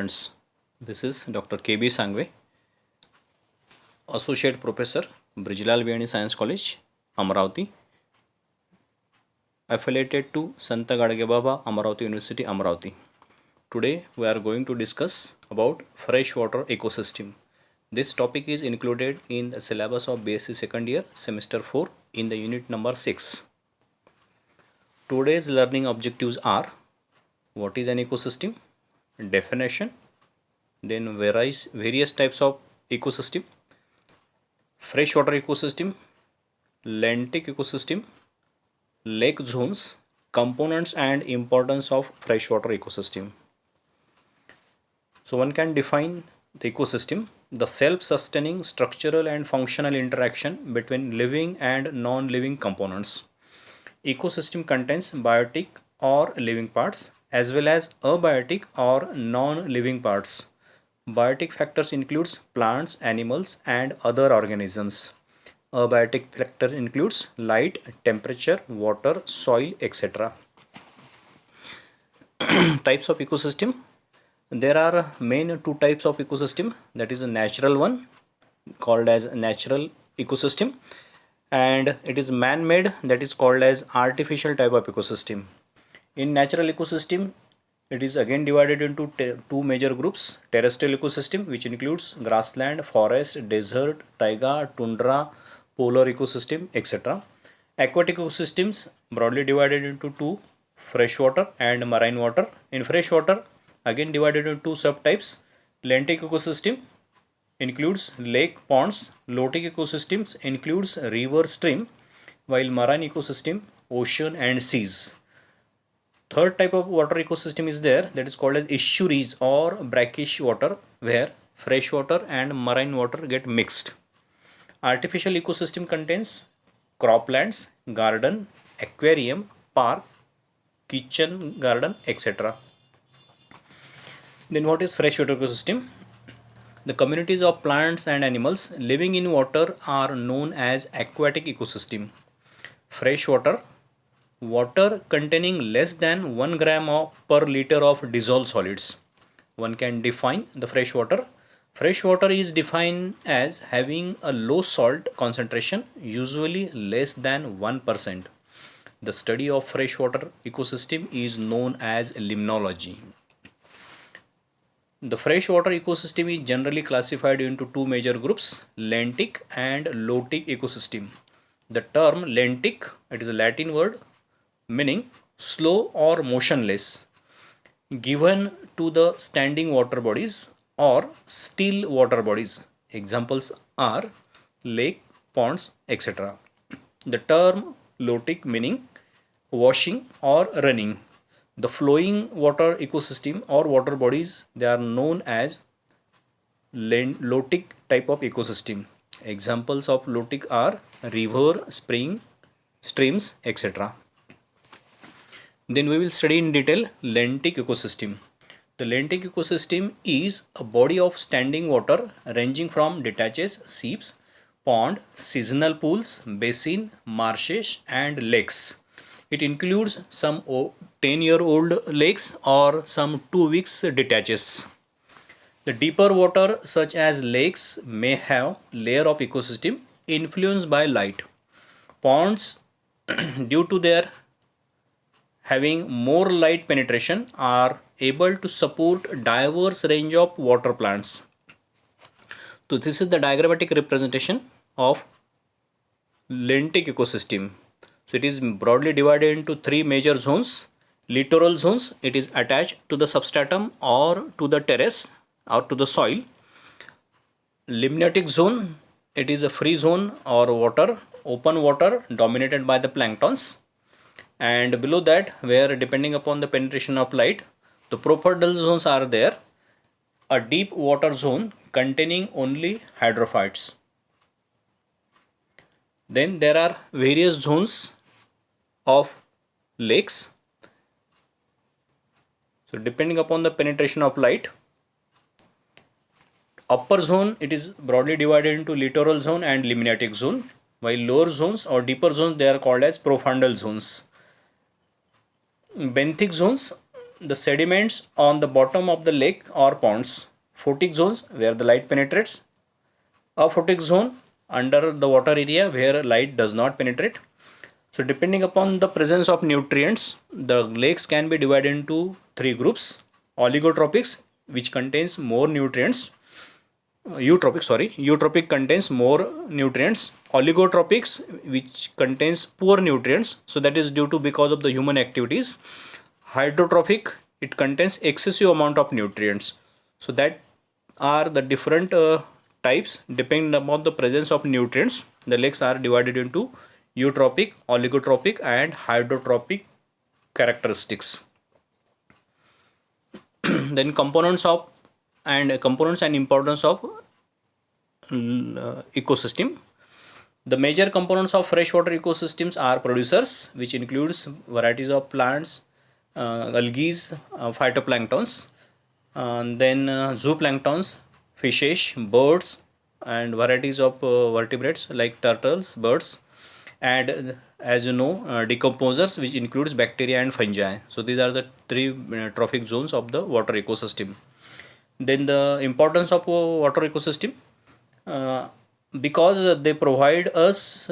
Friends, this is Dr. KB Sangve, Associate Professor, Brijlal Vyani Science College, Amaravati, affiliated to Santa Gadagababa Amaravati University, Amaravati. Today we are going to discuss about freshwater ecosystem. This topic is included in the syllabus of BSc second year, semester 4 in the unit number 6. Today's learning objectives are: what is an ecosystem, definition, then various types of ecosystem, freshwater ecosystem, lentic ecosystem, lake zones, components and importance of freshwater ecosystem. So one can define the ecosystem: the self-sustaining structural and functional interaction between living and non-living components. Ecosystem contains biotic or living parts as well as abiotic or non-living parts. Biotic factors includes plants, animals and other organisms. Abiotic factor includes light, temperature, water, soil, etc. Types of ecosystem. There are main two types of ecosystem, that is a natural one called as natural ecosystem, and it is man-made, that is called as artificial type of ecosystem. In natural ecosystem, it is again divided into two major groups: terrestrial ecosystem, which includes grassland, forest, desert, taiga, tundra, polar ecosystem, etc. Aquatic ecosystems broadly divided into two: freshwater and marine water. In freshwater, again divided into two subtypes: lentic ecosystem includes lake, ponds. Lotic ecosystems includes river, stream, while marine ecosystem ocean and seas. Third type of water ecosystem is there, that is called as estuaries or brackish water, where fresh water and marine water get mixed. Artificial ecosystem contains croplands, garden, aquarium, park, kitchen garden, etc. Then what is freshwater ecosystem? The communities of plants and animals living in water are known as aquatic ecosystem. Freshwater, water containing less than 1 gram per liter of dissolved solids. One can define the freshwater. Freshwater is defined as having a low salt concentration, usually less than 1%. The study of freshwater ecosystem is known as limnology. The freshwater ecosystem is generally classified into two major groups: lentic and lotic ecosystem. The term lentic, it is a Latin word meaning slow or motionless, given to the standing water bodies or still water bodies. Examples are lake, ponds, etc. The term lotic meaning washing or running. The flowing water ecosystem or water bodies, they are known as lotic type of ecosystem. Examples of lotic are river, spring, streams, etc. Then we will study in detail lentic ecosystem. The lentic ecosystem is a body of standing water ranging from detaches, seeps, pond, seasonal pools, basin, marshes and lakes. It includes some 10-year-old lakes or some 2 weeks detaches. The deeper water such as lakes may have layer of ecosystem influenced by light. Ponds due to their having more light penetration are able to support diverse range of water plants. So this is the diagrammatic representation of lentic ecosystem. So it is broadly divided into three major zones. Littoral zones, it is attached to the substratum or to the terrace or to the soil. Limnatic zone, it is a free zone or water, open water dominated by the planktons. And below that, where depending upon the penetration of light, the properdal zones are there, a deep water zone containing only hydrophytes. Then there are various zones of lakes. So depending upon the penetration of light, upper zone, it is broadly divided into littoral zone and limnatic zone, while lower zones or deeper zones, they are called as profundal zones. Benthic zones, the sediments on the bottom of the lake or ponds. Photic zones where the light penetrates. Aphotic zone under the water area where light does not penetrate. So depending upon the presence of nutrients, the lakes can be divided into three groups. Oligotropics, which contains more nutrients. Eutrophic contains more nutrients. Oligotropics, which contains poor nutrients, so that is due to because of the human activities. Hydrotrophic, it contains excessive amount of nutrients. So that are the different types. Depending upon the presence of nutrients, the lakes are divided into eutrophic, oligotropic and hydrotrophic characteristics. Then components and importance of ecosystem. The major components of freshwater ecosystems are producers, which includes varieties of plants, algae, phytoplanktons, and then zooplanktons, fishes, birds, and varieties of vertebrates like turtles, birds, and as you know, decomposers, which includes bacteria and fungi. So these are the three trophic zones of the water ecosystem. Then the importance of water ecosystem, uh, because they provide us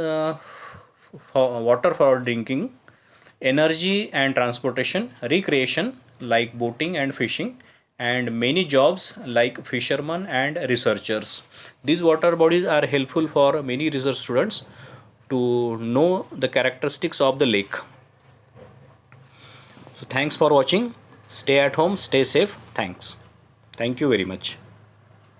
water for drinking, energy and transportation, recreation like boating and fishing, and many jobs like fishermen and researchers. These water bodies are helpful for many research students to know the characteristics of the lake. So thanks for watching. Stay at home, stay safe. Thanks. Thank you very much.